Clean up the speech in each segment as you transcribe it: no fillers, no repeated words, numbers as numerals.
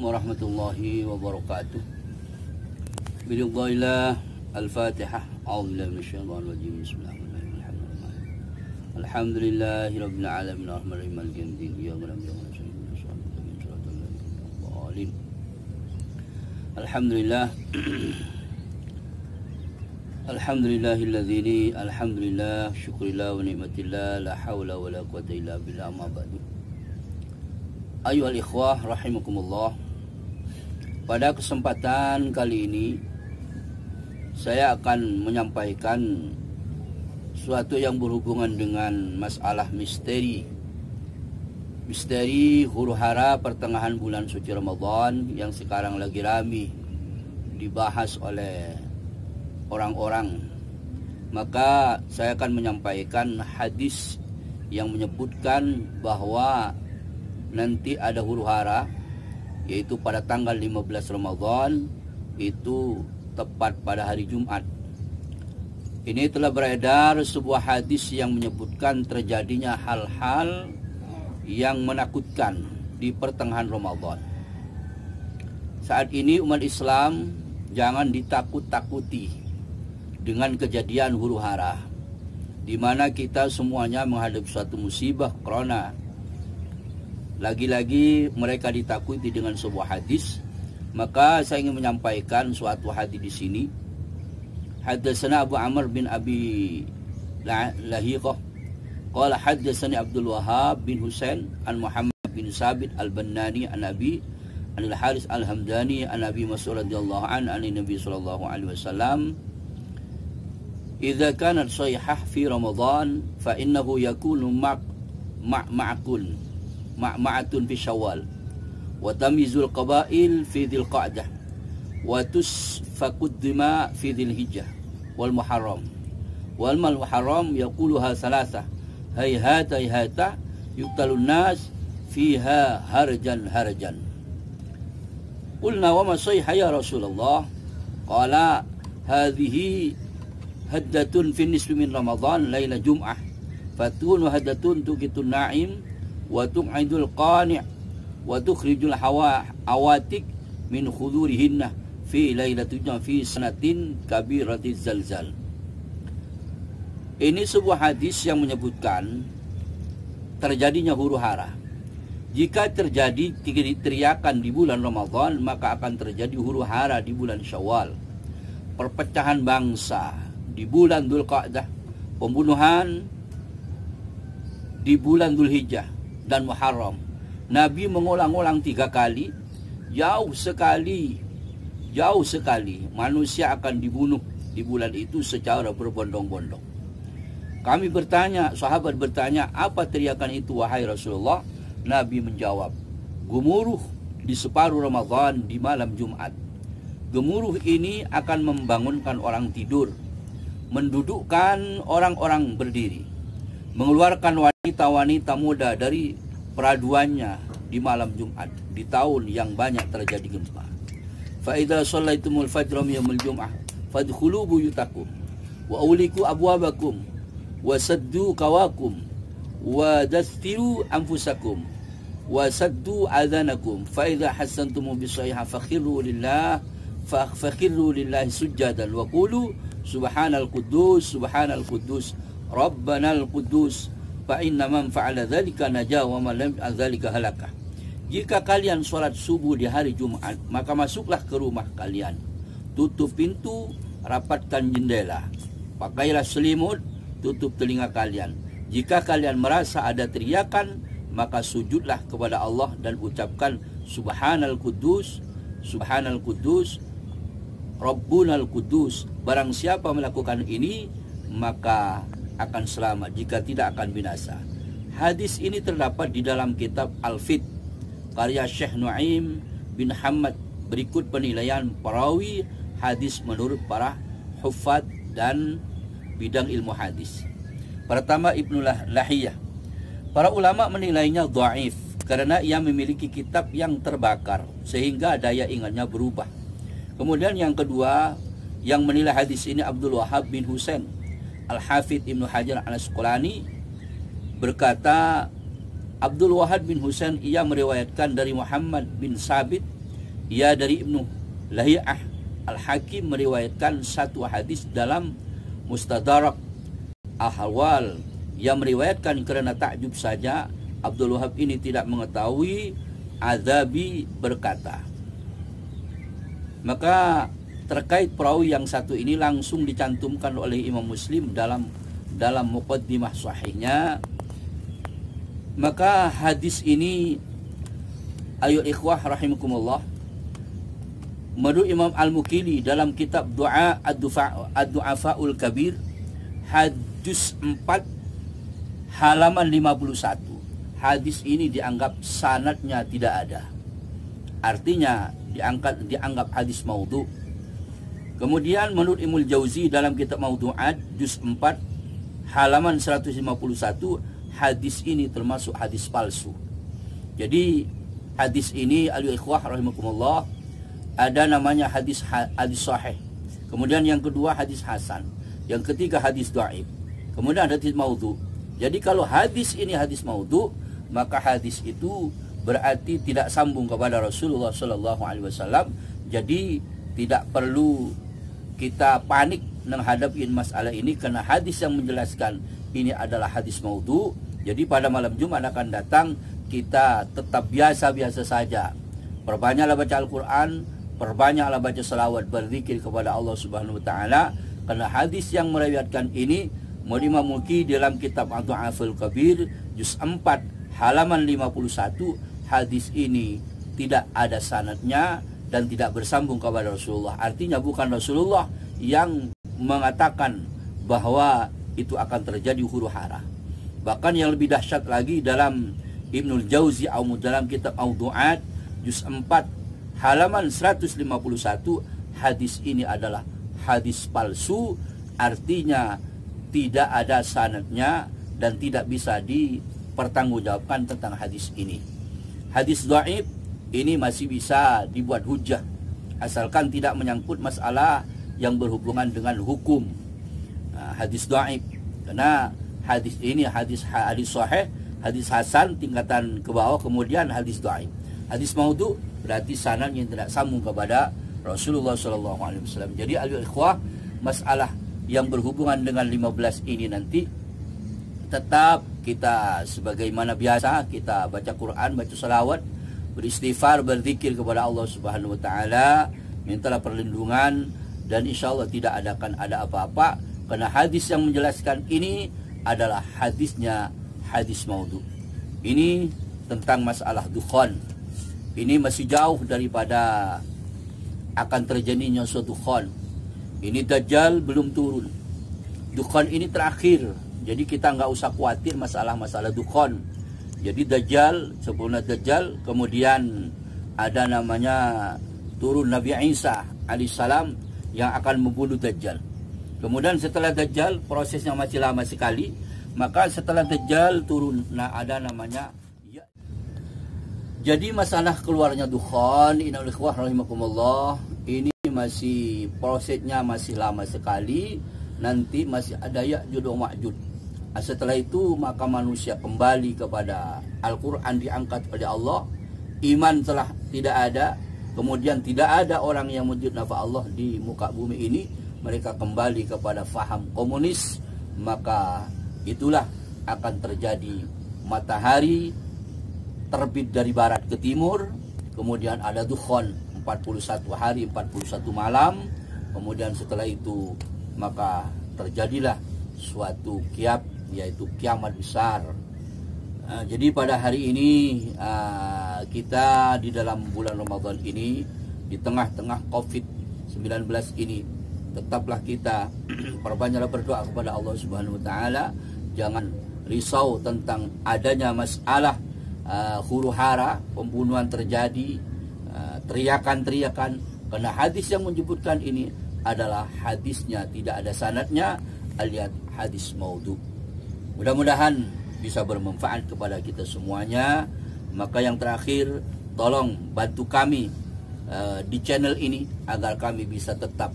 warahmatullahi wabarakatuh. Bismillah, Al-Fatihah. A'udzubillahi minasyaitonir rajim. Bismillahirrahmanirrahim. Alhamdulillahi rabbil alamin arrahmanirrahim maliki yaumiddin. Iyyaka na'budu wa iyyaka nasta'in. Alhamdulillah. Alhamdulillahilladzi alhamdulillah syukurillah wa ni'matillah la haula wa la quwwata illa billah ma ba'du. Ayyuhal ikhwah rahimakumullah. Pada kesempatan kali ini saya akan menyampaikan suatu yang berhubungan dengan masalah misteri huru-hara pertengahan bulan suci Ramadan yang sekarang lagi ramai dibahas oleh orang-orang. Maka saya akan menyampaikan hadis yang menyebutkan bahwa nanti ada huru-hara, yaitu pada tanggal 15 Ramadan, itu tepat pada hari Jumat. Ini telah beredar sebuah hadis yang menyebutkan terjadinya hal-hal yang menakutkan di pertengahan Ramadan. Saat ini umat Islam jangan ditakut-takuti dengan kejadian huru-hara, di mana kita semuanya menghadapi suatu musibah corona. Lagi-lagi mereka ditakuti dengan sebuah hadis. Maka saya ingin menyampaikan suatu hadis di sini. Haddatsana Abu Amr bin Abi Lahiqah qala haddatsani Abdul Wahhab bin Husain an Muhammad bin Sabit al-Bannani an Abi an al-Haris al-Hamdani an Abi Mas'ud radhiyallahu an Nabi sallallahu alaihi wasallam idza kanat sayhah fi Ramadan fa innahu yakunu ma'atun fi Syawal wa tamyizul qabail fi Dzil Qa'dah wa tusfaqud dima fi Dzil Hijjah wal Muharram wal Muharram yaquluha salasah hayhata yuqtalun nas fiha harjan qulna wa ma sayhah ya Rasulullah qala hadhihi haddatun fi nisfi min Ramadan laila Jum'ah fatun wa haddatun tuqitun na'im wa tu'idul qani' wa tukhrijul awatik min khudurihinna fi lailatul fi sanatin kabiratiz zalzal. Ini sebuah hadis yang menyebutkan terjadinya huru-hara. Jika terjadi teriakan di bulan Ramadan, maka akan terjadi huru-hara di bulan Syawal. Perpecahan bangsa di bulan Dzul Qa'dah, pembunuhan di bulan Dzul Hijjah dan Muharram. Nabi mengulang-ulang 3 kali, jauh sekali manusia akan dibunuh di bulan itu secara berbondong-bondong. Kami bertanya, sahabat bertanya, apa teriakan itu wahai Rasulullah? Nabi menjawab, gemuruh di separuh Ramadan di malam Jumat. Gemuruh ini akan membangunkan orang tidur, mendudukkan orang-orang berdiri, mengeluarkan wanita-wanita muda dari peraduannya di malam Jumat, di tahun yang banyak terjadi gempa. Fa idza shallaitumul fajr yaumil jum'ah fadkhulu buyutakum wa awliku abwabakum wa saddu kawakum wa dastiru anfusakum wa saddu adhanakum fa idza hasantum bisayha fakhiru lillahi sujadan wa qulu subhanal quddus rabbanal quddus fa inna man fa'ala dzalika naja wa man lam dzalika halakah. Jika kalian sholat subuh di hari Jumat, maka masuklah ke rumah kalian, tutup pintu, rapatkan jendela, pakailah selimut, tutup telinga kalian. Jika kalian merasa ada teriakan, maka sujudlah kepada Allah dan ucapkan subhanal quddus rabbunal quddus. Barang siapa melakukan ini, maka akan selamat, jika tidak akan binasa. Hadis ini terdapat di dalam kitab Al-Fit karya Syekh Nu'aim bin Hamad. Berikut penilaian perawi hadis menurut para huffaz dan bidang ilmu hadis. Pertama, Ibnu Lahiyah. Para ulama menilainya dhaif karena ia memiliki kitab yang terbakar sehingga daya ingatnya berubah. Kemudian yang kedua, yang menilai hadis ini Abdul Wahhab bin Husain. Al-Hafidh Ibnu Hajar Al-Asqalani berkata, Abdul Wahhab bin Husain ia meriwayatkan dari Muhammad bin Sabit ia dari Ibnu Lahiyah Al-Hakim meriwayatkan satu hadis dalam Mustadrak Ahwal yang meriwayatkan kerana takjub saja Abdul Wahab ini tidak mengetahui. Adzabi berkata, maka terkait perawi yang satu ini langsung dicantumkan oleh Imam Muslim dalam muqaddimah sahihnya. Maka hadis ini, ayol ikhwah rahimakumullah, menurut Imam Al-Mukili dalam kitab Doa Ad-Du'afaul Kabir, hadis 4 halaman 51. Hadis ini dianggap sanadnya tidak ada. Artinya dianggap hadis maudhu. Kemudian menurut Ibnul Jauzi dalam kitab Maudu'at juz 4 halaman 151, hadis ini termasuk hadis palsu. Jadi hadis ini al-ikhwah rahimakumullah, ada namanya hadis sahih. Kemudian yang kedua hadis hasan. Yang ketiga hadis dhaif. Kemudian hadis maudhu. Jadi kalau hadis ini hadis maudhu, maka hadis itu berarti tidak sambung kepada Rasulullah sallallahu alaihi wasallam. Jadi tidak perlu kita panik menghadapi masalah ini, karena hadis yang menjelaskan ini adalah hadis maudhu. Jadi pada malam Jumat akan datang kita tetap biasa-biasa saja. Perbanyaklah baca Al-Quran, perbanyaklah baca salawat, berzikir kepada Allah Subhanahu wa taala, karena hadis yang meriwayatkan ini Imam Mulki dalam kitab Ad-Du'afaul Kabir juz 4 halaman 51, hadis ini tidak ada sanadnya dan tidak bersambung kepada Rasulullah. Artinya bukan Rasulullah yang mengatakan bahwa itu akan terjadi huru hara. Bahkan yang lebih dahsyat lagi, dalam Ibnul Jauzi dalam kitab Maudu'at juz 4 halaman 151, hadis ini adalah hadis palsu. Artinya tidak ada sanadnya dan tidak bisa dipertanggungjawabkan tentang hadis ini. Hadis dhaif ini masih bisa dibuat hujah asalkan tidak menyangkut masalah yang berhubungan dengan hukum. Hadis dhaif, karena hadis ini hadis sahih, hadis hasan tingkatan ke bawah, kemudian hadis dhaif. Hadis maudhu berarti sanad yang tidak sambung kepada Rasulullah sallallahu alaihi wasallam. Jadi al-ikhwah, masalah yang berhubungan dengan 15 ini nanti tetap kita sebagaimana biasa, kita baca Quran, baca salawat, beristighfar, berzikir kepada Allah Subhanahu wa taala, mintalah perlindungan, dan insyaallah tidak akan ada apa-apa, karena hadis yang menjelaskan ini adalah hadisnya hadis maudhu. Ini tentang masalah dukhan. Ini masih jauh daripada akan terjadinya suatu dukhan. Ini Dajjal belum turun. Dukhan ini terakhir. Jadi kita nggak usah khawatir masalah-masalah dukhan. Jadi Dajjal, sebelum Dajjal, kemudian ada namanya turun Nabi Isa alaihissalam yang akan membunuh Dajjal. Kemudian setelah Dajjal, prosesnya masih lama sekali. Maka setelah Dajjal turun, ada namanya ya. Jadi masalah keluarnya dukhan, innal ikhwah rahimakumullah, ini masih prosesnya masih lama sekali. Nanti masih ada Ya'juj wa Ma'juj. Setelah itu maka manusia kembali kepada Al-Quran, diangkat oleh Allah. Iman telah tidak ada. Kemudian tidak ada orang yang wujud nafa Allah di muka bumi ini. Mereka kembali kepada faham komunis. Maka itulah akan terjadi matahari terbit dari barat ke timur. Kemudian ada dukhan 41 hari 41 malam. Kemudian setelah itu maka terjadilah suatu yaitu kiamat besar. Jadi pada hari ini kita di dalam bulan Ramadan ini, di tengah-tengah COVID-19 ini, tetaplah kita perbanyaklah berdoa kepada Allah Subhanahu wa taala. Jangan risau tentang adanya masalah huru hara, pembunuhan terjadi, teriakan-teriakan, karena hadis yang menyebutkan ini adalah hadisnya tidak ada sanadnya, alias hadis maudhu. Mudah-mudahan bisa bermanfaat kepada kita semuanya. Maka yang terakhir, tolong bantu kami di channel ini agar kami bisa tetap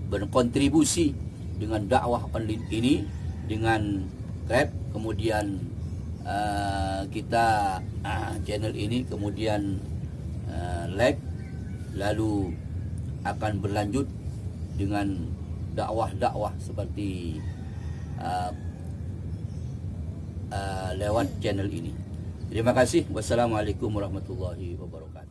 berkontribusi dengan dakwah online ini dengan Grab, kemudian kita channel ini, kemudian like, lalu akan berlanjut dengan dakwah-dakwah seperti lewat channel ini. Terima kasih. Wassalamualaikum warahmatullahi wabarakatuh.